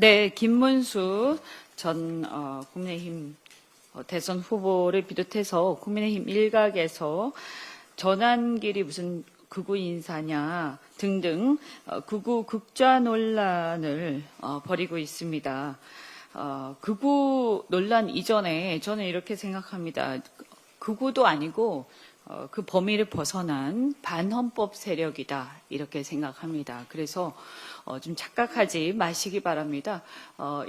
네, 김문수 전 국민의힘 대선 후보를 비롯해서 국민의힘 일각에서 전환길이 무슨 극우 인사냐 등등 극우 극좌 논란을 벌이고 있습니다. 극우 논란 이전에 저는 이렇게 생각합니다. 극우도 아니고 그 범위를 벗어난 반헌법 세력이다 이렇게 생각합니다. 그래서 좀 착각하지 마시기 바랍니다.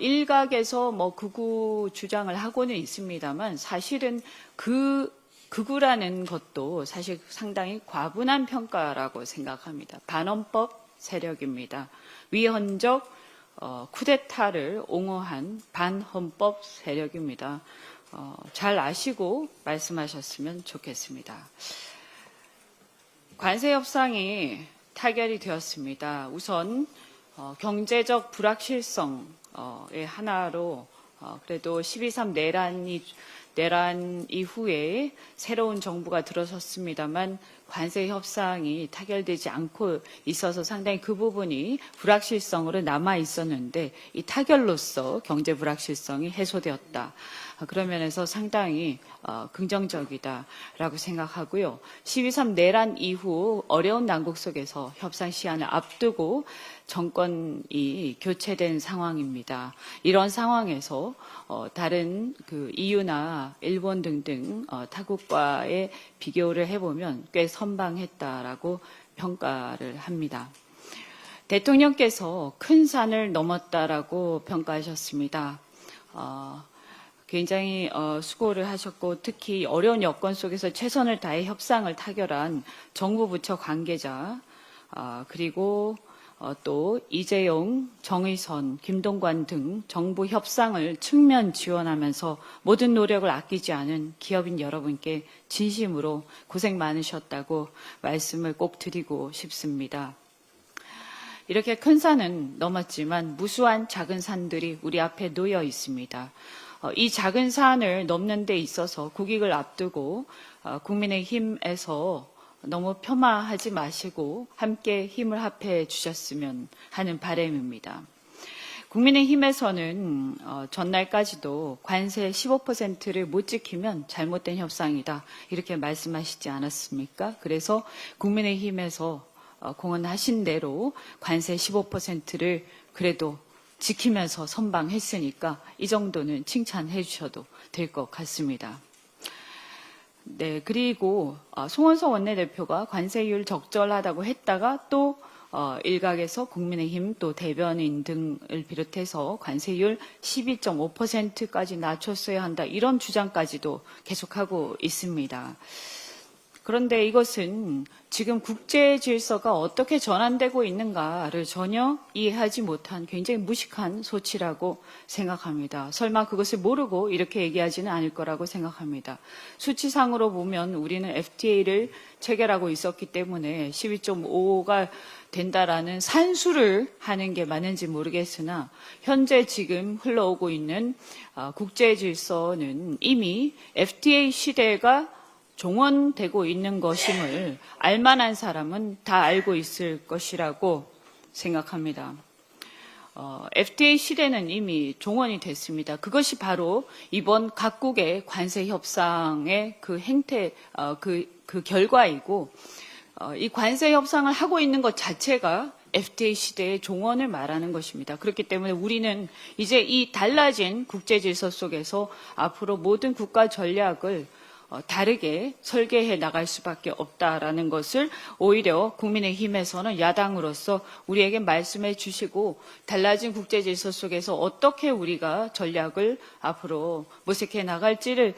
일각에서 뭐 극우 주장을 하고는 있습니다만 사실은 극우라는 것도 사실 상당히 과분한 평가라고 생각합니다. 반헌법 세력입니다. 위헌적 쿠데타를 옹호한 반헌법 세력입니다. 잘 아시고 말씀하셨으면 좋겠습니다. 관세 협상이 타결이 되었습니다. 우선 경제적 불확실성의 하나로 그래도 12.3 내란 이후에 새로운 정부가 들어섰습니다만 관세 협상이 타결되지 않고 있어서 상당히 그 부분이 불확실성으로 남아 있었는데 이 타결로서 경제 불확실성이 해소되었다. 그런 면에서 상당히 긍정적이다라고 생각하고요. 12.3 내란 이후 어려운 난국 속에서 협상 시한을 앞두고 정권이 교체된 상황입니다. 이런 상황에서 다른 그 EU나 일본 등등 타국과의 비교를 해보면 꽤 선방했다라고 평가를 합니다. 대통령께서 큰 산을 넘었다라고 평가하셨습니다. 굉장히 수고를 하셨고 특히 어려운 여건 속에서 최선을 다해 협상을 타결한 정부 부처 관계자 그리고 또 이재용, 정의선, 김동관 등 정부 협상을 측면 지원하면서 모든 노력을 아끼지 않은 기업인 여러분께 진심으로 고생 많으셨다고 말씀을 꼭 드리고 싶습니다. 이렇게 큰 산은 넘었지만 무수한 작은 산들이 우리 앞에 놓여 있습니다. 이 작은 산을 넘는 데 있어서 국익을 앞두고 국민의힘에서 너무 폄하하지 마시고 함께 힘을 합해 주셨으면 하는 바람입니다. 국민의힘에서는 전날까지도 관세 15%를 못 지키면 잘못된 협상이다 이렇게 말씀하시지 않았습니까? 그래서 국민의힘에서 공언하신 대로 관세 15%를 그래도 지키면서 선방했으니까 이 정도는 칭찬해 주셔도 될 것 같습니다. 네, 그리고 송원석 원내대표가 관세율 적절하다고 했다가 또 일각에서 국민의힘 또 대변인 등을 비롯해서 관세율 12.5%까지 낮췄어야 한다 이런 주장까지도 계속하고 있습니다. 그런데 이것은 지금 국제 질서가 어떻게 전환되고 있는가를 전혀 이해하지 못한 굉장히 무식한 소치라고 생각합니다. 설마 그것을 모르고 이렇게 얘기하지는 않을 거라고 생각합니다. 수치상으로 보면 우리는 FTA를 체결하고 있었기 때문에 12.5가 된다라는 산수를 하는 게 맞는지 모르겠으나 현재 지금 흘러오고 있는 국제 질서는 이미 FTA 시대가 종언되고 있는 것임을 알만한 사람은 다 알고 있을 것이라고 생각합니다. FTA 시대는 이미 종언이 됐습니다. 그것이 바로 이번 각국의 관세 협상의 그 행태, 그 결과이고, 이 관세 협상을 하고 있는 것 자체가 FTA 시대의 종언을 말하는 것입니다. 그렇기 때문에 우리는 이제 이 달라진 국제 질서 속에서 앞으로 모든 국가 전략을 다르게 설계해 나갈 수밖에 없다라는 것을 오히려 국민의힘에서는 야당으로서 우리에게 말씀해 주시고 달라진 국제 질서 속에서 어떻게 우리가 전략을 앞으로 모색해 나갈지를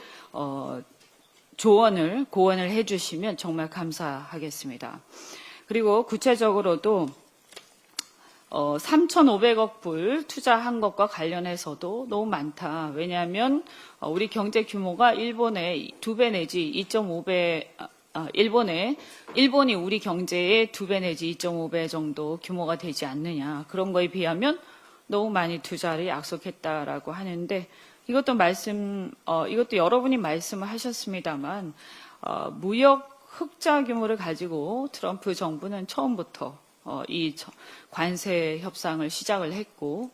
고언을 해 주시면 정말 감사하겠습니다. 그리고 구체적으로도 3,500억 불 투자한 것과 관련해서도 너무 많다. 왜냐하면 우리 경제 규모가 일본의 2배 내지 2.5배, 일본이 우리 경제의 2배 내지 2.5배 정도 규모가 되지 않느냐. 그런 거에 비하면 너무 많이 투자를 약속했다라고 하는데 이것도 여러분이 말씀을 하셨습니다만 무역 흑자 규모를 가지고 트럼프 정부는 처음부터 이 관세 협상을 시작을 했고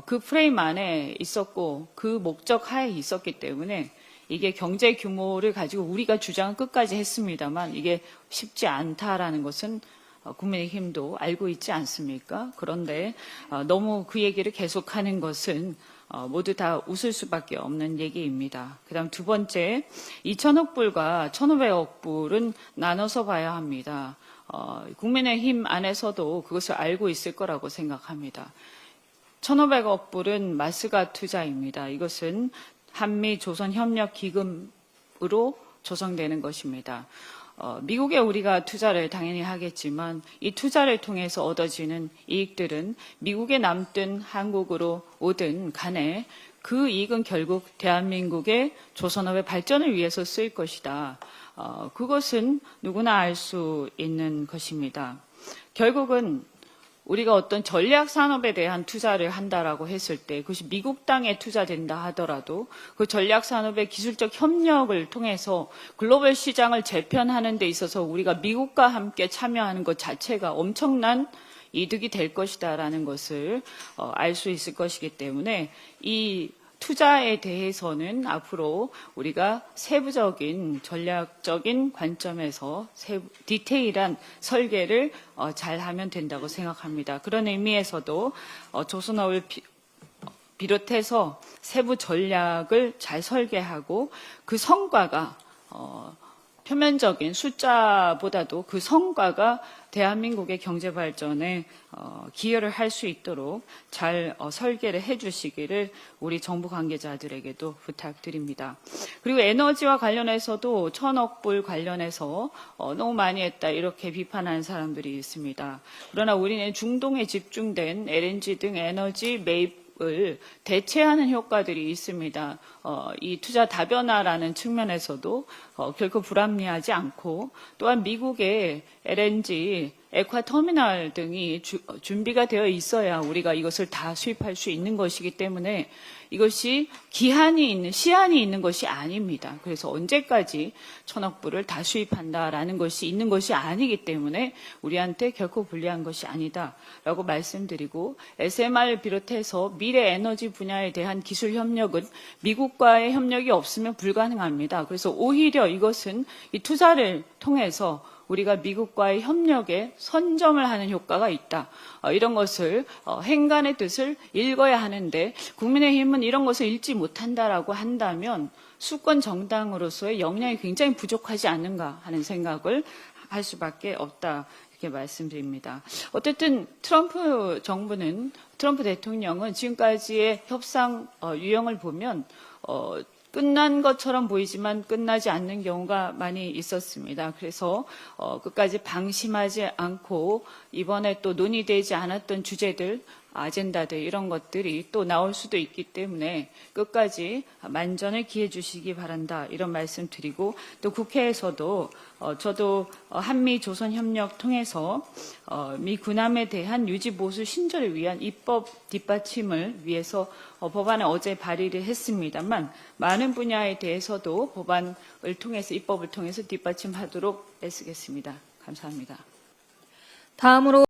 그 프레임 안에 있었고 그 목적 하에 있었기 때문에 이게 경제 규모를 가지고 우리가 주장을 끝까지 했습니다만 이게 쉽지 않다라는 것은 국민의힘도 알고 있지 않습니까? 그런데 너무 그 얘기를 계속하는 것은 모두 다 웃을 수밖에 없는 얘기입니다. 그다음 두 번째, 2,000억 불과 1,500억 불은 나눠서 봐야 합니다. 국민의힘 안에서도 그것을 알고 있을 거라고 생각합니다. 1,500억 불은 마스가 투자입니다. 이것은 한미 조선협력기금으로 조성되는 것입니다. 미국에 우리가 투자를 당연히 하겠지만 이 투자를 통해서 얻어지는 이익들은 미국에 남든 한국으로 오든 간에 그 이익은 결국 대한민국의 조선업의 발전을 위해서 쓰일 것이다. 그것은 누구나 알 수 있는 것입니다. 결국은 우리가 어떤 전략 산업에 대한 투자를 한다라고 했을 때 그것이 미국 땅에 투자된다 하더라도 그 전략 산업의 기술적 협력을 통해서 글로벌 시장을 재편하는 데 있어서 우리가 미국과 함께 참여하는 것 자체가 엄청난 이득이 될 것이다라는 것을 알 수 있을 것이기 때문에 이 투자에 대해서는 앞으로 우리가 세부적인 전략적인 관점에서 디테일한 설계를 잘 하면 된다고 생각합니다. 그런 의미에서도 조선업을 비롯해서 세부 전략을 잘 설계하고 그 성과가 표면적인 숫자보다도 그 성과가 대한민국의 경제 발전에 기여를 할 수 있도록 잘 설계를 해 주시기를 우리 정부 관계자들에게도 부탁드립니다. 그리고 에너지와 관련해서도 1,000억 불 관련해서 너무 많이 했다 이렇게 비판하는 사람들이 있습니다. 그러나 우리는 중동에 집중된 LNG 등 에너지 매입을 대체하는 효과들이 있습니다. 이 투자 다변화라는 측면에서도 결코 불합리하지 않고 또한 미국의 LNG 액화터미널 등이 준비가 되어 있어야 우리가 이것을 다 수입할 수 있는 것이기 때문에 이것이 시한이 있는 것이 아닙니다. 그래서 언제까지 1,000억 불을 다 수입한다라는 것이 있는 것이 아니기 때문에 우리한테 결코 불리한 것이 아니다라고 말씀드리고 SMR을 비롯해서 미래 에너지 분야에 대한 기술 협력은 미국과의 협력이 없으면 불가능합니다. 그래서 오히려 이것은 이 투자를 통해서 우리가 미국과의 협력에 선점을 하는 효과가 있다. 이런 것을 행간의 뜻을 읽어야 하는데 국민의힘은 이런 것을 읽지 못한다라고 한다면 수권 정당으로서의 역량이 굉장히 부족하지 않는가 하는 생각을 할 수밖에 없다. 이렇게 말씀드립니다. 어쨌든 트럼프 대통령은 지금까지의 협상 유형을 보면 끝난 것처럼 보이지만 끝나지 않는 경우가 많이 있었습니다. 그래서 끝까지 방심하지 않고 이번에 또 논의되지 않았던 주제들, 아젠다들 이런 것들이 또 나올 수도 있기 때문에 끝까지 만전을 기해 주시기 바란다 이런 말씀 드리고 또 국회에서도 저도 한미 조선 협력 통해서 미 군함에 대한 유지 보수 신설을 위한 입법 뒷받침을 위해서 법안을 어제 발의를 했습니다만 많은 분야에 대해서도 법안을 통해서 입법을 통해서 뒷받침하도록 애쓰겠습니다. 감사합니다. 다음으로